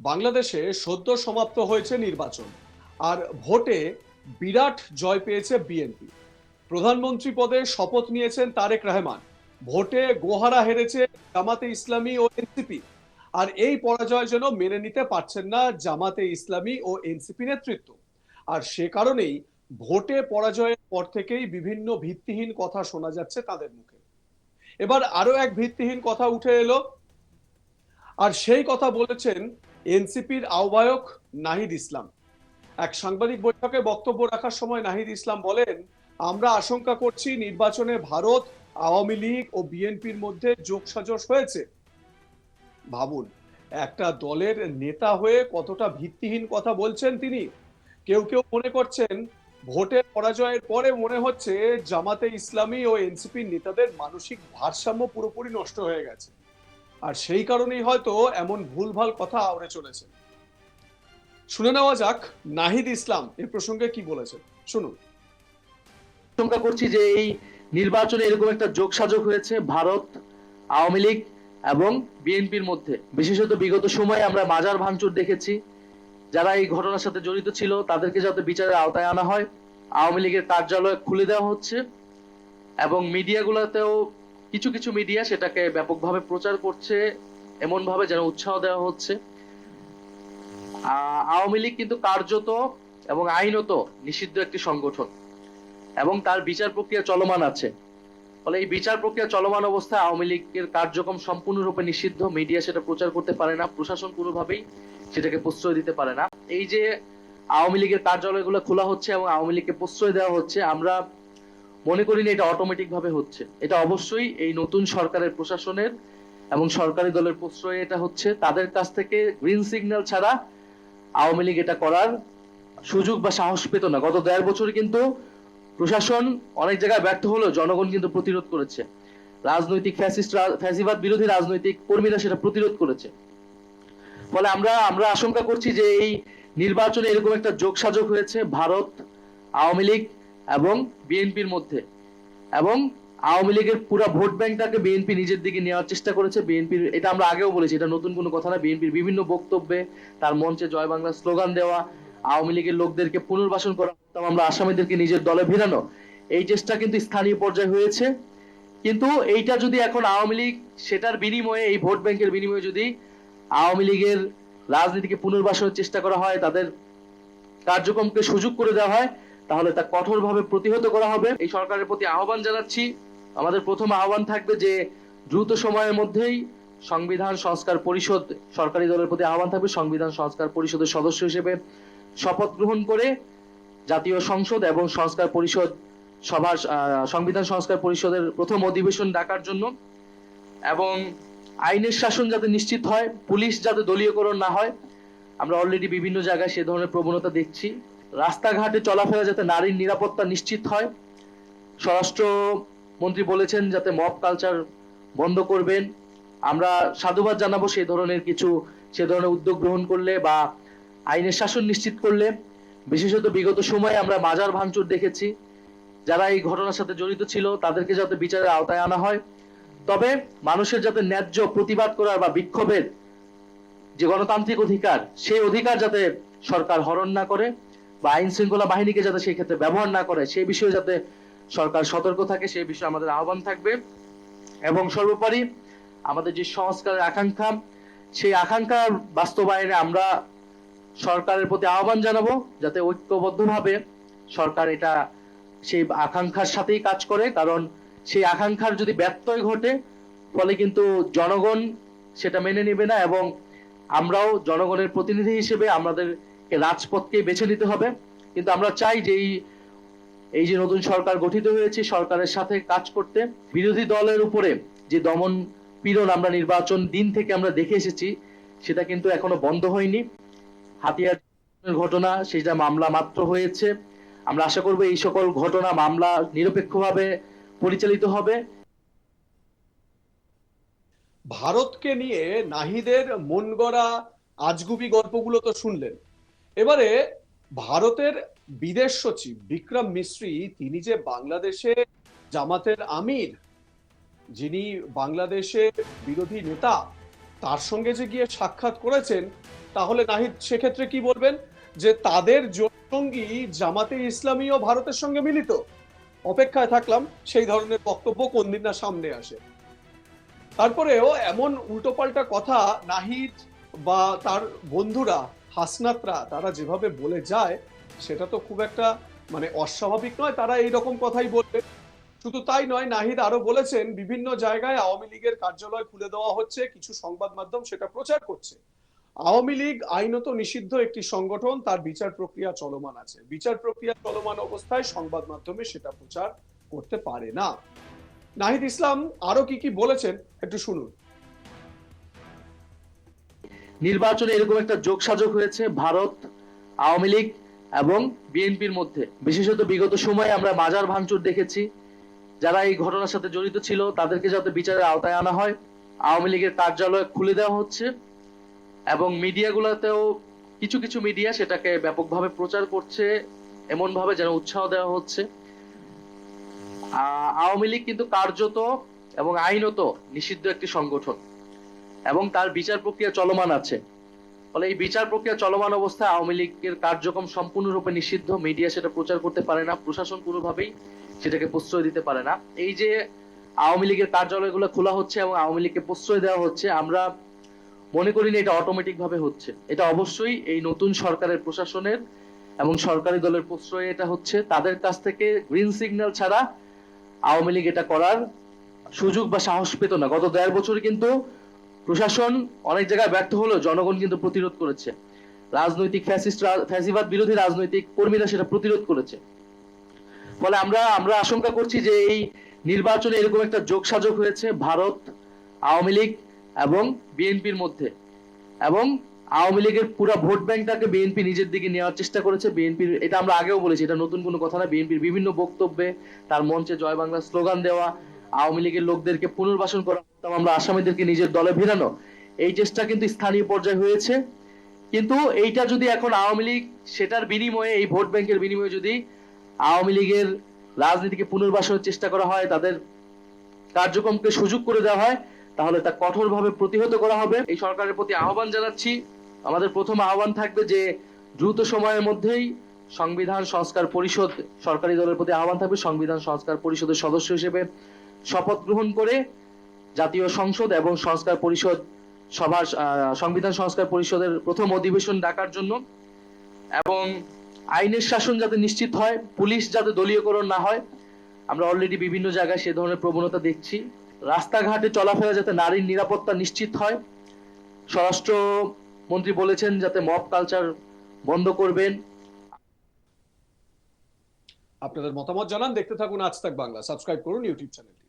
বাংলাদেশে সদ্য সমাপ্ত হয়েছে নির্বাচন, আর ভোটে বিরাট জয় পেয়েছে বিএনপি। প্রধানমন্ত্রী পদে শপথ নিয়েছেন তারেক রহমান। ভোটে গোহারা হেরেছে জামাতে ইসলামী ও এনসিপি। আর এই পরাজয় যেন মেনে নিতে পারছেন না জামাতে ইসলামী ও এনসিপি নেতৃত্ব। আর সে কারণেই ভোটে পরাজয়ের পর থেকেই বিভিন্ন ভিত্তিহীন কথা শোনা যাচ্ছে তাদের মুখে। এবার আরো এক ভিত্তিহীন কথা উঠে এলো, আর সেই কথা বলেছেন এনসিপির আহ্বায়ক নাহিদ ইসলাম। এক সাংবাদিক বৈঠকে বক্তব্য রাখার সময় নাহিদ ইসলাম বলেন, আমরা আশঙ্কা করছি নির্বাচনে ভারত, আওয়ামী লীগ ও বিএনপির মধ্যে যোগসাজশ হয়েছে। ভাবুন, একটা দলের নেতা হয়ে কতটা ভিত্তিহীন কথা বলছেন তিনি। কেউ কেউ মনে করছেন ভোটের পরাজয়ের পরে মনে হচ্ছে জামাতে ইসলামী ও এনসিপির নেতাদের মানসিক ভারসাম্য পুরোপুরি নষ্ট হয়ে গেছে, আর সেই কারণেই হয়তো এমন ভুলভাল কথা আওড়ে চলেছে। শুনে নেওয়া যাক নাহিদ ইসলাম এ প্রসঙ্গে কি বলেছেন, শুনুন। আশঙ্কা করছি যে এই নির্বাচনে এরকম একটা যোগসাজশ হয়েছে ভারত, আওয়ামী লীগ এবং বিএনপির মধ্যে। বিশেষত বিগত সময়ে আমরা মাজার ভাঙচুর দেখেছি। যারা এই ঘটনার সাথে জড়িত ছিল তাদেরকে যাতে বিচারের আওতায় আনা হয়। আওয়ামী লীগের কার্যালয় খুলে দেওয়া হচ্ছে এবং মিডিয়াগুলোতেও কিছু কিছু মিডিয়া সেটাকে ব্যাপকভাবে প্রচার করছে, এমন ভাবে যেন উৎসাহ দেওয়া হচ্ছে। আওয়ামী লীগ কিন্তু কার্যত এবং আইনত নিষিদ্ধ একটি সংগঠন এবং তার বিচার প্রক্রিয়া চলমান আছে। ফলে এই বিচার প্রক্রিয়া চলমান অবস্থায় আওয়ামী লীগের কার্যক্রম সম্পূর্ণরূপে নিষিদ্ধ। মিডিয়া সেটা প্রচার করতে পারে না, প্রশাসন কোনোভাবেই সেটাকে প্রশ্রয় দিতে পারে না। এই যে আওয়ামী লীগের কার্যালয়গুলো খোলা হচ্ছে এবং আওয়ামী লীগকে প্রশ্রয় দেওয়া হচ্ছে, আমরা মনে করি না এটা অটোমেটিক ভাবে হচ্ছে। এটা অবশ্যই এই নতুন সরকারের প্রশাসনের এবং সরকারি দলের প্রশ্রয়ে এটা হচ্ছে। তাদের কাছ থেকে গ্রিন সিগন্যাল ছাড়া আওয়ামী লীগ এটা করার সুযোগ বা সাহস পেত না। গত 1.5 বছর কিন্তু প্রশাসন অনেক জায়গায় ব্যর্থ হলেও জনগণ কিন্তু প্রতিরোধ করেছে। রাজনৈতিক ফ্যাসিবাদ বিরোধী রাজনৈতিক কর্মীরা সেটা প্রতিরোধ করেছে। ফলে আমরা আশঙ্কা করছি যে এই নির্বাচনে এরকম একটা যোগসাজশ হয়েছে ভারত, আওয়ামী লীগ এবং বিএনপির মধ্যে। এবং আওয়ামী লীগের পুরো ভোট ব্যাংকটাকে বিএনপি নিজের দিকে নেওয়ার চেষ্টা করেছে। বিএনপির, এটা আমরা আগেও বলেছি, এটা নতুন কোনো কথা না। বিএনপির বিভিন্ন বক্তব্যে, তার মঞ্চে জয় বাংলা স্লোগান দেওয়া, আওয়ামী লীগের লোকদেরকে পুনর্বাসন করা, আমরা আসামিদেরকে নিজের দলে ভিড়ানো, এই চেষ্টা কিন্তু স্থানীয় পর্যায়ে হয়েছে। কিন্তু এইটা যদি এখন আওয়ামী লীগ সেটার বিনিময়ে, এই ভোট ব্যাংকের বিনিময়ে যদি আওয়ামী লীগের রাজনীতিকে পুনর্বাসনের চেষ্টা করা হয়, তাদের কার্যক্রমকে সুযোগ করে দেওয়া হয়, তাহলে তা কঠোরভাবে প্রতিহত করা হবে। এই সরকারের প্রতি আহ্বান জানাচ্ছি, আমাদের প্রথম আহ্বান থাকবে যে দ্রুত সময়ের মধ্যেই সংবিধান সংস্কার পরিষদ, সরকারি দলের প্রতি আহ্বান থাকবে সংবিধান সংস্কার পরিষদের সদস্য হিসেবে শপথ গ্রহণ করে জাতীয় সংসদ এবং সংস্কার পরিষদ সভার সংবিধান সংস্কার পরিষদের প্রথম অধিবেশন ডাকার জন্য, এবং আইনের শাসন যাতে নিশ্চিত হয়, পুলিশ যাতে দলীয়করণ না হয়। আমরা অলরেডি বিভিন্ন জায়গায় সে ধরনের প্রবণতা দেখছি। রাস্তাঘাটে চলাফেরা যাতে নারীর নিরাপত্তা নিশ্চিত হয়। স্বরাষ্ট্র মন্ত্রী বলেছেন যাতে মব কালচার বন্ধ করবেন। আমরা সাধুবাদ জানাবো সে ধরনের উদ্যোগ গ্রহণ করলে বা আইনের শাসন নিশ্চিত করলে। বিশেষত বিগত সময়ে আমরা মাজার ভাঙচুর দেখেছি। যারা এই ঘটনার সাথে জড়িত ছিল তাদেরকে যাতে বিচারের আওতায় আনা হয়। তবে মানুষের যাতে ন্যায্য প্রতিবাদ করার বা বিক্ষোভের যে গণতান্ত্রিক অধিকার, সেই অধিকার যাতে সরকার হরণ না করে বা আইন শৃঙ্খলা বাহিনীকে যাতে সেই ক্ষেত্রে ব্যবহার না করে, সেই বিষয়ে যাতে সরকার সতর্ক থাকে, সেই বিষয়ে আমাদের আহ্বান থাকবে। এবং সর্বোপরি আমাদের যে সংস্কারের আকাঙ্ক্ষা, সেই আকাঙ্ক্ষার বাস্তবায়নে আমরা সরকারের প্রতি আহ্বান জানাবো যাতে ঐক্যবদ্ধভাবে সরকার এটা সেই আকাঙ্ক্ষার সাথেই কাজ করে। কারণ সেই আকাঙ্ক্ষার যদি ব্যত্যয় ঘটে, ফলে কিন্তু জনগণ সেটা মেনে নেবে না এবং আমরাও জনগণের প্রতিনিধি হিসেবে আমাদের রাজপথকে বেছে নিতে হবে। কিন্তু আমরা চাই যে এই যে নতুন সরকার গঠিত হয়েছে, সরকারের সাথে কাজ করতে। বিরোধী দলের উপরে যে দমন পীড়ন আমরা নির্বাচন দিন থেকে আমরা দেখে এসেছি, সেটা কিন্তু এখনো বন্ধ হয়নি। হাতিয়ার ঘটনা, সেটা মামলা মাত্র হয়েছে। আমরা আশা করব এই সকল ঘটনা, মামলা নিরপেক্ষভাবে পরিচালিত হবে। ভারতকে নিয়ে নাহিদের মন গড়া আজগুবি গল্পগুলো তো শুনলেন। এবারে ভারতের বিদেশ সচিব বিক্রম মিশ্রি, তিনি যে বাংলাদেশে জামাতের আমির, যিনি বাংলাদেশে বিরোধী নেতা, তার সঙ্গে যে গিয়ে সাক্ষাৎ করেছেন, তাহলে নাহিদ সেক্ষেত্রে কি বলবেন, যে তাদের জোটসঙ্গী জামাতে ইসলামী ও ভারতের সঙ্গে মিলিত? অপেক্ষায় থাকলাম সেই ধরনের বক্তব্য কোন দিন না সামনে আসে। তারপরেও এমন উল্টোপাল্টা কথা নাহিদ বা তার বন্ধুরা হাসনাতরা তারা যেভাবে বলে যায়, সেটা তো খুব একটা মানে অস্বাভাবিক নয়, তারা এইরকম কথাই বলবে। শুধু তাই নয়, নাহিদ আরো বলেছেন বিভিন্ন জায়গায় আওয়ামী লীগের কার্যালয় খুলে দেওয়া হচ্ছে, কিছু সংবাদ মাধ্যম সেটা প্রচার করছে। আওয়ামী লীগ আইনত নিষিদ্ধ একটি সংগঠন, তার বিচার প্রক্রিয়া চলমান আছে। বিচার প্রক্রিয়া চলমান অবস্থায় সংবাদ মাধ্যমে সেটা প্রচার করতে পারে না। নাহিদ ইসলাম আরো কি কি বলেছেন একটু শুনুন। নির্বাচনে এরকম একটা যোগসাজগ হয়েছে ভারত, আওয়ামী লীগ এবং বিএনপির মধ্যে। বিশেষত বিগত সময়ে আমরা মাজার ভাঙচুর দেখেছি। যারা এই ঘটনার সাথে জড়িত ছিল তাদেরকে যাতে বিচারের আওতায় আনা হয়, আওয়ামী লীগের কার্যালয় খুলে দেওয়া হচ্ছে এবং মিডিয়াগুলোতেও কিছু কিছু মিডিয়া সেটাকে ব্যাপকভাবে প্রচার করছে, এমন ভাবে যেন উৎসাহ দেওয়া হচ্ছে। আওয়ামী লীগ কিন্তু কার্যত এবং আইনত নিষিদ্ধ একটি সংগঠন এবং তার বিচার প্রক্রিয়া চলমান আছে। ফলে এই বিচার প্রক্রিয়া চলমান অবস্থায় আওয়ামী লীগের কার্যক্রম সম্পূর্ণরূপে নিষিদ্ধ। মিডিয়া সেটা প্রচার করতে পারে না, প্রশাসন কোনোভাবেই সেটাকে প্রশ্রয় দিতে পারে না। এই যে আওয়ামী লীগের কার্যালয়গুলো খোলা হচ্ছে এবং আওয়ামী লীগকে প্রশ্রয় দেওয়া হচ্ছে, আমরা মনে করি না এটা অটোমেটিক ভাবে হচ্ছে। এটা অবশ্যই এই নতুন সরকারের প্রশাসনের এবং সরকারি দলের প্রশ্রয়ে এটা হচ্ছে। তাদের কাছ থেকে গ্রিন সিগন্যাল ছাড়া আওয়ামী লীগ এটা করার সুযোগ বা সাহস পেত না। গত 1.5 বছর কিন্তু প্রশাসন অনেক জায়গায় ব্যর্থ হলেও জনগণ কিন্তু প্রতিরোধ করেছে। রাজনৈতিক ফ্যাসিবাদ বিরোধী রাজনৈতিক কর্মীরা সেটা প্রতিরোধ করেছে। ফলে আমরা আশঙ্কা করছি যে এই নির্বাচনে এরকম একটা যোগসাজগ হয়েছে ভারত, আওয়ামী লীগ এবং বিএনপির মধ্যে, এবং আওয়ামী লীগের পুরো ভোট ব্যাংকটাকে বিএনপি নিজের দিকে নেওয়ার চেষ্টা করেছে। বিএনপির, এটা আমরা আগেও বলেছি, এটা নতুন কোনো কথা না। বিএনপির বিভিন্ন বক্তব্যে তার মঞ্চে জয় বাংলা স্লোগান দেওয়া, আওয়ামী লীগের লোকদেরকে পুনর্বাসন করা, আমরা আসামিদেরকে নিজের দলে ভিড়ানো, এই চেষ্টা কিন্তু স্থানীয় পর্যায়ে হয়েছে। কিন্তু এইটা যদি এখন আওয়ামী লীগ সেটার বিনিময়ে, এই ভোট ব্যাংকের বিনিময়ে যদি আওয়ামী লীগের রাজনীতিকে পুনর্বাসনের চেষ্টা করা হয়, তাদের কার্যক্রমকে সুযোগ করে দেওয়া হয়, তাহলে তা কঠোরভাবে প্রতিহত করা হবে। এই সরকারের প্রতি আহ্বান জানাচ্ছি, আমাদের প্রথম আহ্বান থাকবে যে দ্রুত সময়ের মধ্যেই সংবিধান সংস্কার পরিষদ, সরকারি দলের প্রতি আহ্বান থাকবে সংবিধান সংস্কার পরিষদের সদস্য হিসেবে শপথ গ্রহণ করে জাতীয় সংসদ এবং সংস্কার পরিষদ সভার সংবিধান সংস্কার পরিষদের প্রথম অধিবেশন ডাকার জন্য, এবং আইনের শাসন যাতে নিশ্চিত হয়, পুলিশ যাতে দলীয়করণ না হয়। আমরা অলরেডি বিভিন্ন জায়গায় সে ধরনের প্রবণতা দেখছি। রাস্তাঘাটে চলাফেরা যাতে নারীর নিরাপত্তা নিশ্চিত হয়। স্বরাষ্ট্র মন্ত্রী বলেছেন যাতে মব কালচার বন্ধ করবেন। আপনাদের মতামত জানান, দেখতে থাকুন আজ তাক বাংলা, সাবস্ক্রাইব করুন ইউটিউব চ্যানেলটি।